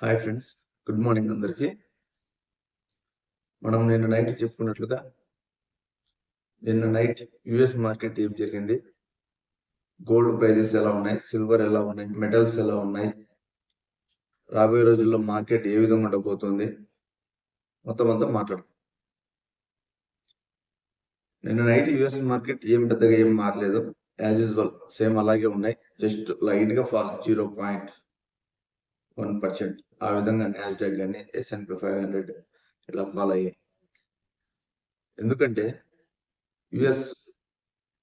Hi friends, good morning అందరికీ. మనం నిన్న నైట్ చెప్పుకున్నట్లుగా నిన్న నైట్ యుఎస్ మార్కెట్ ఏం జరిగింది, గోల్డ్ ప్రైజెస్ ఎలా ఉన్నాయి, సిల్వర్ ఎలా ఉన్నాయి, మెటల్స్ ఎలా ఉన్నాయి, రాబోయే రోజుల్లో మార్కెట్ ఏ విధంగా ఉండబోతుంది మొత్తం అంతా మాట్లాడు. నిన్న నైట్ యుఎస్ మార్కెట్ ఏం పెద్దగా ఏం మారలేదు, యాజ్ యూజువల్ సేమ్ అలాగే ఉన్నాయి. జస్ట్ లైట్గా ఫాల్ 0.1%. ఆ విధంగా నాస్డాక్ కానీ S&P 500 ఇలా ఫాల్ అయ్యాయి. ఎందుకంటే యుఎస్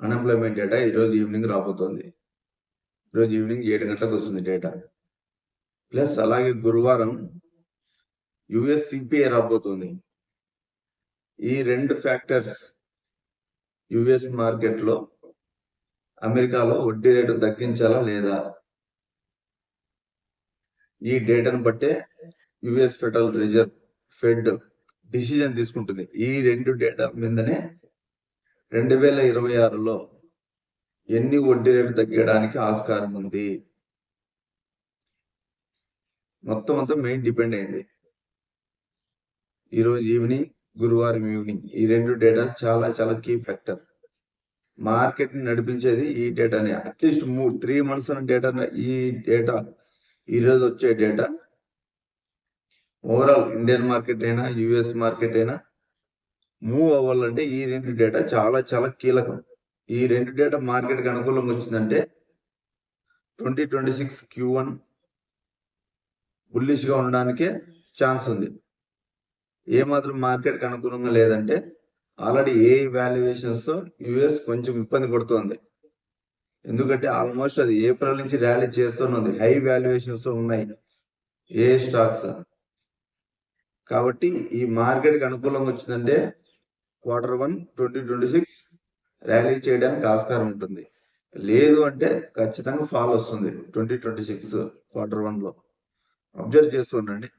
అన్ఎంప్లాయ్మెంట్ డేటా ఈరోజు ఈవినింగ్ రాబోతోంది. ఈరోజు ఈవినింగ్ 7 గంటలకు వస్తుంది డేటా. ప్లస్ అలాగే గురువారం యుఎస్ సిపిఐ రాబోతుంది. ఈ రెండు ఫ్యాక్టర్స్ యుఎస్ మార్కెట్లో అమెరికాలో వడ్డీ రేటు తగ్గించాలా లేదా, ఈ డేటాను బట్టే US federal reserve fed decision తీసుకుంటుంది. ఈ రెండు డేటా మీదనే 2026లో ఎన్ని వడ్డీ రేటు తగ్గడానికి ఆస్కారం ఉంది మొత్తం అంతా మెయిన్ డిపెండ్ అయింది. ఈరోజు ఈవినింగ్, గురువారం ఈవినింగ్ ఈ రెండు డేటా చాలా చాలా కీ ఫ్యాక్టర్. మార్కెట్ని నడిపించేది ఈ డేటానే. అట్లీస్ట్ 3 months అన్న డేటా, ఈ డేటా ఈరోజు వచ్చే డేటా ఓవరాల్ ఇండియన్ మార్కెట్ అయినా యుఎస్ మార్కెట్ అయినా మూవ్ అవ్వాలంటే ఈ రెండు డేటా చాలా చాలా కీలకం. ఈ రెండు డేటా మార్కెట్కి అనుకూలంగా వచ్చిందంటే 2026 Q1 బుల్లిష్గా ఉండడానికే ఛాన్స్ ఉంది. ఏమాత్రం మార్కెట్కి అనుకూలంగా లేదంటే ఆల్రెడీ ఏ వాల్యుయేషన్స్తో యుఎస్ కొంచెం ఇబ్బంది పడుతోంది. ఎందుకంటే ఆల్మోస్ట్ అది ఏప్రిల్ నుంచి ర్యాలీ చేస్తున్నది, హై వాల్యుయేషన్స్తో ఉన్నాయి ఏ స్టాక్స్. కాబట్టి ఈ మార్కెట్కి అనుకూలంగా వచ్చిందంటే Q1 2026 ర్యాలీ చేయడానికి ఆస్కారం ఉంటుంది. లేదు అంటే ఖచ్చితంగా ఫాల్ వస్తుంది 2026 Q1లో. అబ్జర్వ్ చేస్తూ ఉండండి,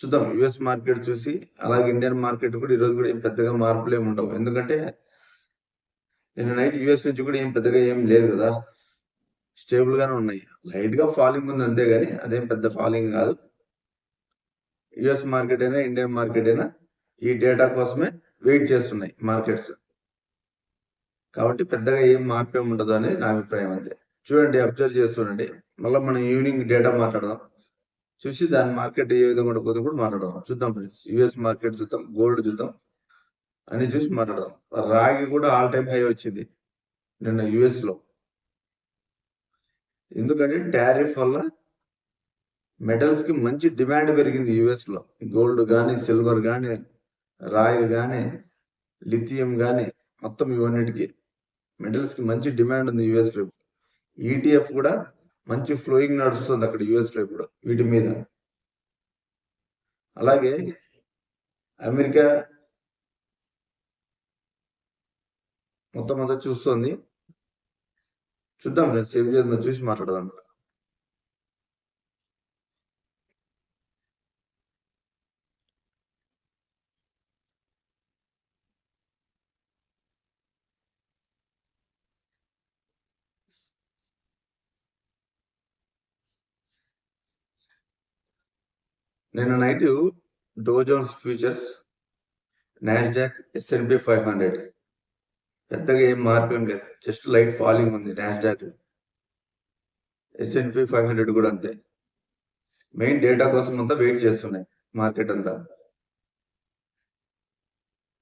చూద్దాం. యుఎస్ మార్కెట్ చూసి అలాగే ఇండియన్ మార్కెట్ కూడా ఈరోజు కూడా ఏం పెద్దగా మార్పులు ఏమి ఉండవు. ఎందుకంటే నిన్న నైట్ యుఎస్ నుంచి కూడా ఏం పెద్దగా ఏం లేదు కదా, స్టేబుల్ గానే ఉన్నాయి. లైట్ గా ఫాలింగ్ ఉంది అంతే, కానీ అదేం పెద్ద ఫాలింగ్ కాదు. యుఎస్ మార్కెట్ అయినా ఇండియన్ మార్కెట్ అయినా ఈ డేటా కోసమే వెయిట్ చేస్తున్నాయి మార్కెట్స్. కాబట్టి పెద్దగా ఏం మార్పు ఏమి ఉండదు అనేది నా అభిప్రాయం అంతే. చూడండి, అబ్జర్వ్ చేస్తుండండి. మళ్ళీ మనం ఈవినింగ్ డేటా మాట్లాడదాం, చూసి దాని మార్కెట్ ఏ విధంగా ఉండబోతుందో కూడా మాట్లాడదాం. చూద్దాం ఫ్రెండ్స్, యుఎస్ మార్కెట్ చూద్దాం, గోల్డ్ చూద్దాం, అని చూసి మాట్లాడదాం. రాగి కూడా ఆల్ టైమ్ హై వచ్చింది నిన్న యుఎస్ లో. ఎందుకంటే టారిఫ్ వల్ల మెటల్స్ కి మంచి డిమాండ్ పెరిగింది యుఎస్ లో. గోల్డ్ కానీ, సిల్వర్ కానీ, రాగి కానీ, లిథియం కానీ, మొత్తం ఇవన్నిటికి మెటల్స్ కి మంచి డిమాండ్ ఉంది యుఎస్ లో. ఈటీఎఫ్ కూడా మంచి ఫ్లోయింగ్ నడుస్తుంది అక్కడ యుఎస్ లో ఇప్పుడు వీటి మీద. అలాగే అమెరికా మొత్తం అంతా చూస్తుంది. చూద్దాం ఫ్రెండ్స్, ఏం చేద్దాం చూసి మాట్లాడదాం. నిన్న night Dow Jones futures, Nasdaq, S&P 500 పెద్దగా ఏం మార్పు ఏం లేదు, జస్ట్ లైట్ ఫాలింగ్ ఉంది. నాస్డాక్, S&P 500 కూడా అంతే. మెయిన్ డేటా కోసం అంతా వెయిట్ చేస్తున్నాయి మార్కెట్ అంతా.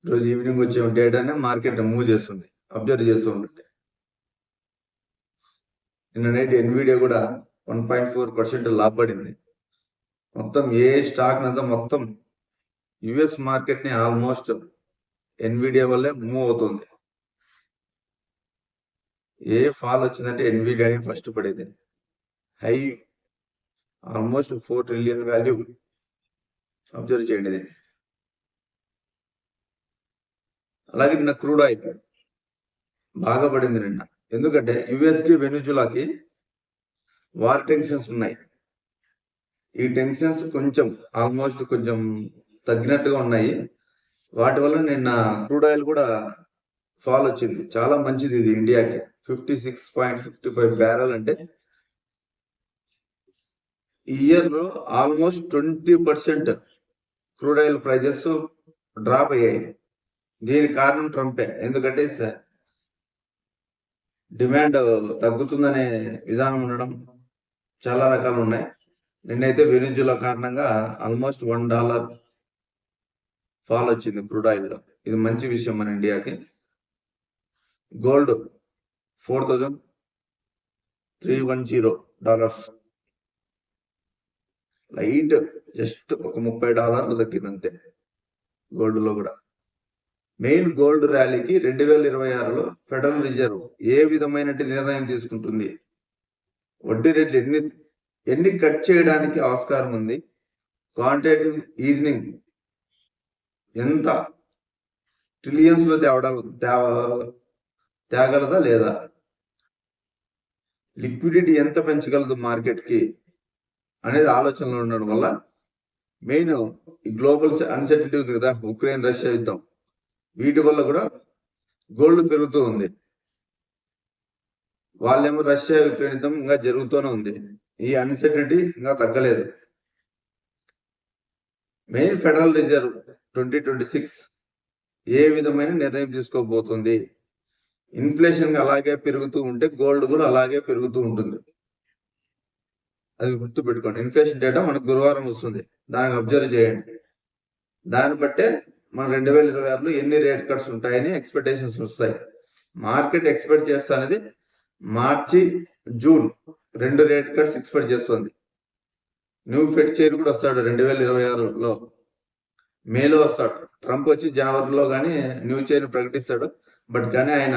రోజు ఈవినింగ్ వచ్చే డేటానే మార్కెట్ మూవ్ చేస్తుంది, అబ్జర్వ్ చేస్తూ ఉండండి. నిన్న నైట్ ఎన్విడియా కూడా 1.4% లాభపడింది. మొత్తం ఏ స్టాక్ అంతా మొత్తం యుఎస్ మార్కెట్ ని ఆల్మోస్ట్ ఎన్విడియా వల్లే మూవ్ అవుతుంది. ఏ ఫాల్ వచ్చిందంటే ఎన్విడియాని ఫస్ట్ పడేది. High almost 4 trillion value. Observe చేయండి ఇది. అలాగే నిన్న క్రూడ్ ఆయిల్ బాగా పడింది నిన్న. ఎందుకంటే యుఎస్ కి వెనిజులాకి వార్ టెన్షన్స్ ఉన్నాయి. ఈ టెన్షన్స్ కొంచెం ఆల్మోస్ట్ కొంచెం తగ్గినట్టుగా ఉన్నాయి. వాటి వల్ల నిన్న క్రూడ్ ఆయిల్ కూడా ఫాల్ వచ్చింది. చాలా మంచిది ఇది ఇండియాకి. 56.55 బ్యారెల్ అంటే ఈ ఇయర్ లో almost 20% crude oil prices drop అయ్యాయి. దీనికి కారణం ట్రంపే. ఎందుకంటే డిమాండ్ తగ్గుతుందనే విధానం ఉండడం చాలా రకాలు ఉన్నాయి. నిన్నైతే వెనిజులా కారణంగా ఆల్మోస్ట్ $1 ఫాల్ వచ్చింది క్రూడ్ ఆయిల్ లో. ఇది మంచి విషయం మన ఇండియాకి. గోల్డ్ $4,310 లైట్ జస్ట్ ఒక $30 తగ్గింది అంతే గోల్డ్ లో కూడా. మెయిన్ గోల్డ్ ర్యాలీకి 2026లో ఫెడరల్ రిజర్వ్ ఏ విధమైన నిర్ణయం తీసుకుంటుంది, వడ్డీ రేట్లు ఎన్ని కట్ చేయడానికి ఆస్కారం ఉంది, క్వాంటిటేటివ్ ఈజనింగ్ ఎంత ట్రిలియన్స్ లో తేగలదా లేదా, లిక్విడిటీ ఎంత పెంచగలదు మార్కెట్ కి అనేది ఆలోచనలో ఉండడం వల్ల మెయిన్ గ్లోబల్ అన్సర్టినిటీ ఉంది కదా, ఉక్రెయిన్ రష్యా యుద్ధం, వీటి వల్ల కూడా గోల్డ్ పెరుగుతూ ఉంది. వాళ్ళేమో రష్యా యుక్రెయిన్ యుద్ధం ఇంకా జరుగుతూనే ఉంది, ఈ అన్సర్టినిటీ ఇంకా తగ్గలేదు. మెయిన్ ఫెడరల్ రిజర్వ్ 2026 ఏ విధమైన నిర్ణయం తీసుకోబోతుంది. ఇన్ఫ్లేషన్ అలాగే పెరుగుతూ ఉంటే గోల్డ్ కూడా అలాగే పెరుగుతూ ఉంటుంది. అది గుర్తు పెట్టుకోండి. ఇన్ఫ్లేషన్ డేటా మనకు గురువారం వస్తుంది, దానికి అబ్జర్వ్ చేయండి. దాన్ని బట్టే మన 2026లో ఎన్ని రేట్ కట్స్ ఉంటాయని ఎక్స్పెక్టేషన్స్ వస్తాయి. మార్కెట్ ఎక్స్పెక్ట్ చేస్తా అనేది మార్చి జూన్ 2 రేట్ కట్స్ ఎక్స్పెక్ట్ చేస్తుంది. న్యూ ఫెడ్ చైర్ కూడా వస్తాడు 2026లో, మేలో వస్తాడు. ట్రంప్ వచ్చి జనవరిలో కానీ న్యూ చైర్ ప్రకటిస్తాడు, బట్ కానీ ఆయన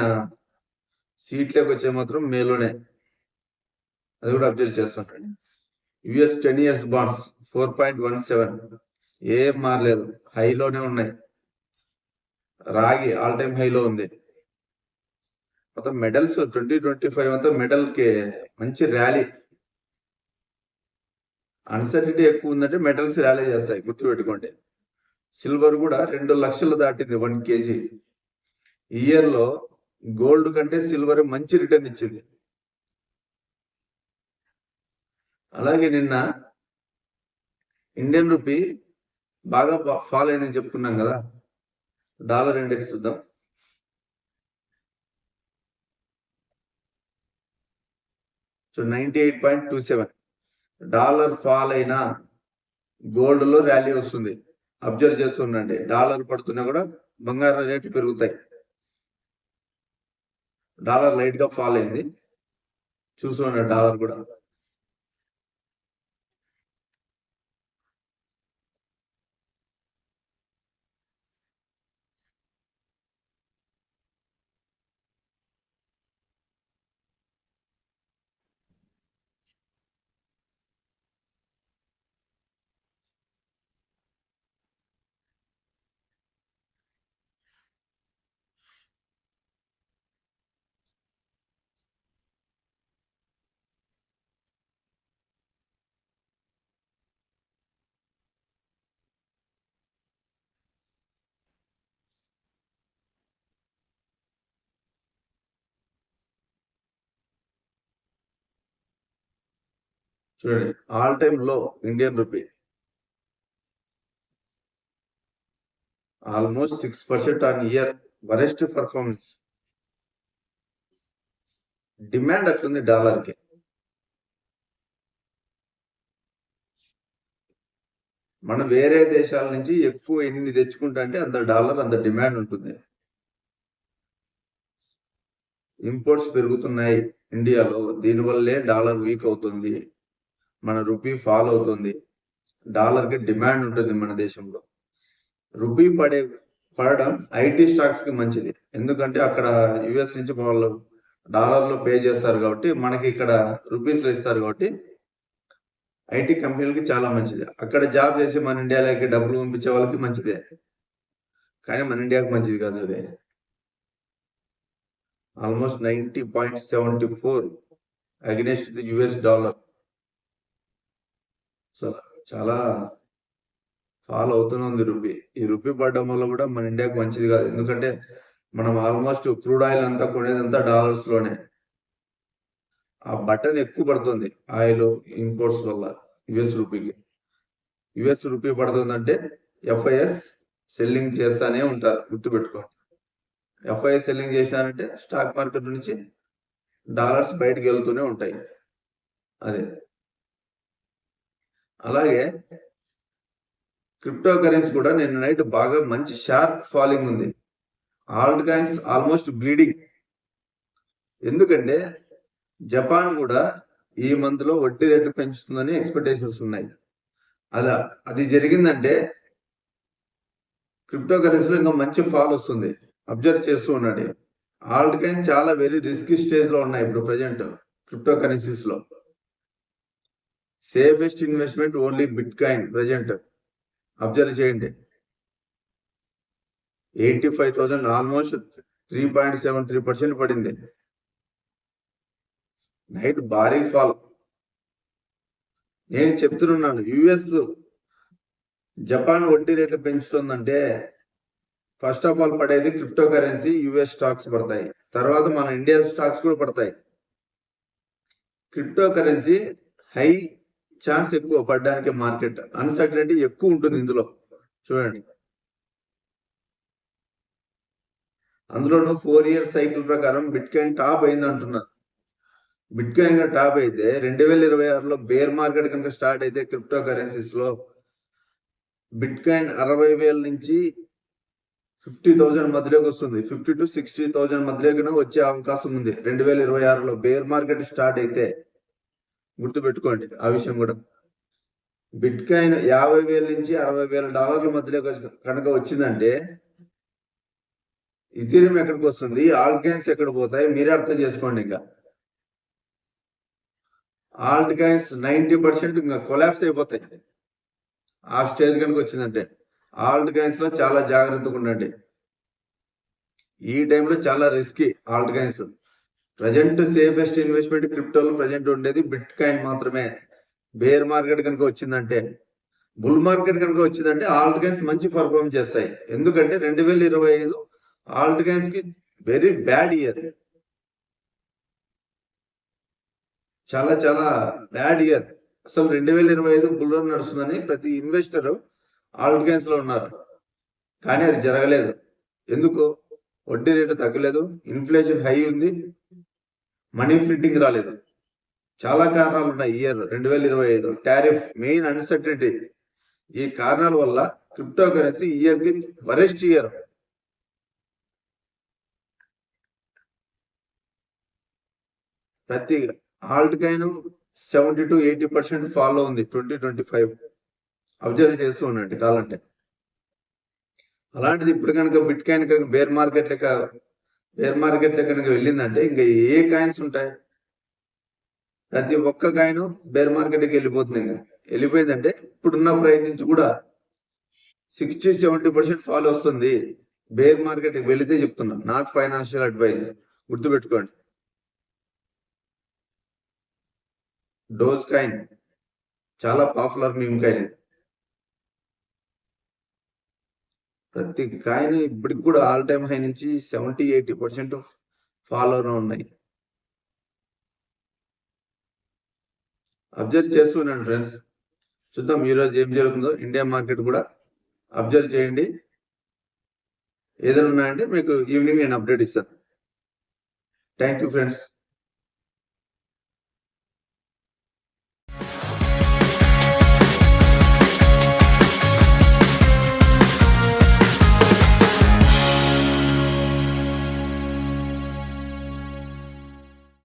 సీట్లోకి వచ్చే మాత్రం మేలోనే. అది కూడా అబ్జర్వ్ చేస్తుంటాడు. US 10 years బాండ్స్ 4.17 ఏం మారలేదు, హైలోనే ఉన్నాయి. రాగి ఆల్ టైమ్ హైలో ఉంది. మొత్తం మెడల్స్ 2025 అంతా మెడల్ కి మంచి ర్యాలీ. అన్సర్టినిటీ ఎక్కువ ఉందంటే మెటల్స్ ర్యాలీ చేస్తాయి, గుర్తుపెట్టుకోండి. సిల్వర్ కూడా 2 లక్షలు దాటింది 1 kg. ఈ ఇయర్ లో గోల్డ్ కంటే సిల్వర్ మంచి రిటర్న్ ఇచ్చింది. అలాగే నిన్న ఇండియన్ రూపీ బాగా ఫాల్ అయిందని చెప్పుకున్నాం కదా. డాలర్ ఇండెక్స్ చూద్దాం. సో 98.27 డాలర్ ఫాల్ అయినా గోల్డ్ లో ర్యాలీ వస్తుంది. అబ్జర్వ్ చేస్తుండండి. డాలర్ పడుతున్నా కూడా బంగారం రేట్లు పెరుగుతాయి. డాలర్ లైట్ గా ఫాల్ అయింది, చూసుకోండి. డాలర్ కూడా చూడండి. ఆల్ టైమ్ లో Indian rupee almost 6% on year, worst performance. Demand అట్లుంది డాలర్ కి. మనం వేరే దేశాల నుంచి ఎక్కువ ఎన్ని తెచ్చుకుంటా అంటే అంత డాలర్ అంత డిమాండ్ ఉంటుంది. ఇంపోర్ట్స్ పెరుగుతున్నాయి ఇండియాలో, దీనివల్లే డాలర్ వీక్ అవుతుంది, మన రూపీ ఫాల్ అవుతుంది. డాలర్ కి డిమాండ్ ఉంటుంది మన దేశంలో. రూపీ పడడం ఐటీ స్టాక్స్ కి మంచిది, ఎందుకంటే అక్కడ యుఎస్ నుంచి వాళ్ళు డాలర్ లో పే చేస్తారు కాబట్టి మనకి ఇక్కడ రూపీస్ లో ఇస్తారు కాబట్టి ఐటీ కంపెనీలకి చాలా మంచిది. అక్కడ జాబ్ చేసి మన ఇండియాలోకి డబ్బులు పంపించే వాళ్ళకి మంచిదే, కానీ మన ఇండియాకి మంచిది కాదు అది. Almost 90.74 against the US dollar. So చాలా ఫాల్ అవుతూనే ఉంది రూపీ. ఈ రూపీ పడడం వల్ల కూడా మన ఇండియాకి మంచిది కాదు, ఎందుకంటే మనం ఆల్మోస్ట్ క్రూడ్ ఆయిల్ అంతా కొనేదంతా డాలర్స్ లోనే. ఆ బటన్ ఎక్కువ పడుతుంది ఆయిల్ ఇంపోర్ట్స్ వల్ల. యుఎస్ రూపీకి. యుఎస్ రూపీ పడుతుందంటే ఎఫ్ఐఎస్ సెల్లింగ్ చేస్తానే ఉంటారు, గుర్తుపెట్టుకో. ఎఫ్ఐఎస్ సెల్లింగ్ చేసినారంటే స్టాక్ మార్కెట్ నుంచి డాలర్స్ బయటకు వెళ్తూనే ఉంటాయి. అదే అలాగే క్రిప్టో కరెన్సీ కూడా నిన్న నైట్ బాగా మంచి షార్ప్ ఫాలింగ్ ఉంది. Alt coins almost bleeding. ఎందుకంటే జపాన్ కూడా ఈ మంత్ లో వడ్డీ రేట్లు పెంచుతుందని ఎక్స్పెక్టేషన్స్ ఉన్నాయి. అలా అది జరిగిందంటే క్రిప్టో కరెన్సీలో ఇంకా మంచి ఫాల్ వస్తుంది. అబ్జర్వ్ చేస్తూ ఉండండి. ఆల్ట్ కాయిన్ చాలా వెరీ రిస్కీ స్టేజ్ లో ఉన్నాయి ఇప్పుడు ప్రజెంట్ క్రిప్టో కరెన్సీస్ లో. Safest investment only bit coin present. Observe చేయండి. 85,000 ఆల్మోస్ట్ 3.73% పడింది. నైట్ భారీ ఫాల్. నేను చెప్తున్నాను, యుఎస్ జపాన్ వడ్డీ రేట్లు పెంచుతుందంటే ఫస్ట్ ఆఫ్ ఆల్ పడేది క్రిప్టో కరెన్సీ, యుఎస్ స్టాక్స్ పడతాయి. తర్వాత మన ఇండియా స్టాక్స్ కూడా పడతాయి. క్రిప్టో కరెన్సీ హై ఛాన్స్ ఎక్కువ పడడానికి, మార్కెట్ అన్సర్టనిటీ ఎక్కువ ఉంటుంది ఇందులో. చూడండి, అందులోనూ 4 year సైకిల్ ప్రకారం బిట్ కాయిన్ టాప్ అయింది అంటున్నారు. బిట్ కాయిన్ గా టాప్ అయితే 2026లో బేర్ మార్కెట్ కనుక స్టార్ట్ అయితే క్రిప్టో కరెన్సీస్ లో బిట్ కాయిన్ 60,000 నుంచి 50,000 మధ్యలోకి వస్తుంది. 50 to 60,000 మధ్యలోకి వచ్చే అవకాశం ఉంది 2026లో బేర్ మార్కెట్ స్టార్ట్ అయితే. గుర్తుపెట్టుకోండి ఆ విషయం కూడా. బిట్ కాయిన్ 50,000 నుంచి $60,000 మధ్యలో కనుక వచ్చిందంటే ఇథీరియం ఎక్కడికి వస్తుంది, ఆల్ట్ కాయిన్స్ ఎక్కడ పోతాయి మీరే అర్థం చేసుకోండి. ఇంకా ఆల్ట్ కాయిన్స్ 90% ఇంకా కొలాప్స్ అయిపోతాయి ఆ స్టేజ్ కనుక వచ్చిందంటే. ఆల్ట్ కాయిన్స్ లో చాలా జాగ్రత్తగా ఉండండి. ఈ టైంలో చాలా risky alt coins. Present safest investment క్రిప్టోలో ప్రజెంట్ ఉండేది బిట్ కాయిన్ మాత్రమే. బేర్ మార్కెట్ కనుక వచ్చిందంటే, బుల్ మార్కెట్ కనుక వచ్చిందంటే ఆల్ట్ కాయిన్స్ మంచి పర్ఫార్మ్ చేస్తాయి. ఎందుకంటే 2025 ఆల్ట్ కాయిన్స్ కి వెరీ బ్యాడ్ ఇయర్. చాలా చాలా బ్యాడ్ ఇయర్. అసలు 2025 బుల్ రన్ నడుస్తుందని ప్రతి ఇన్వెస్టర్ ఆల్ట్ కాయిన్స్ లో ఉన్నారు. కానీ అది జరగలేదు. ఎందుకు? వడ్డీ రేటు తగ్గలేదు, ఇన్ఫ్లేషన్ హై ఉంది, మనీ ప్రింటింగ్ రాలేదు. చాలా కారణాలు ఉన్నాయి. Year 2025 tariff main uncertainty. ఈ కారణాల వల్ల క్రిప్టో కరెన్సీ ఇయర్ కి వరెస్ట్ ఇయర్. ప్రతి ఆల్ట్ కాయిన్ 70 to 80% ఫాలో ఉంది 2025. అబ్జర్వ్ చేస్తూ ఉండండి కావాలంటే. అలాంటిది ఇప్పుడు కనుక బిట్ కాయిన్ కనుక బేర్ మార్కెట్ కనుక వెళ్ళిందంటే ఇంకా ఏ కాయిన్స్ ఉంటాయి? ప్రతి ఒక్క కాయిన్ బేర్ మార్కెట్కి వెళ్ళిపోతుంది. ఇంకా వెళ్ళిపోయిందంటే ఇప్పుడున్న ప్రైస్ నుంచి కూడా 60-70% ఫాల్ వస్తుంది. బేర్ మార్కెట్కి వెళితే చెప్తున్నా, నాట్ ఫైనాన్షియల్ అడ్వైస్. గుర్తుపెట్టుకోండి. డోజ్ కాయిన్ చాలా పాపులర్ మీమ్ కాయిన్. ప్రతి కాయిన్ ఇప్పటికి కూడా ఆల్ టైమ్ హై నుంచి 70-80% ఫాలోలో ఉన్నాయి. అబ్జర్వ్ చేస్తున్నాను ఫ్రెండ్స్. చూద్దాం ఈరోజు ఏం జరుగుతుందో. ఇండియా మార్కెట్ కూడా అబ్జర్వ్ చేయండి. ఏదైనా ఉన్నాయంటే మీకు ఈవినింగ్ నేను అప్డేట్ ఇస్తాను. Thank you friends.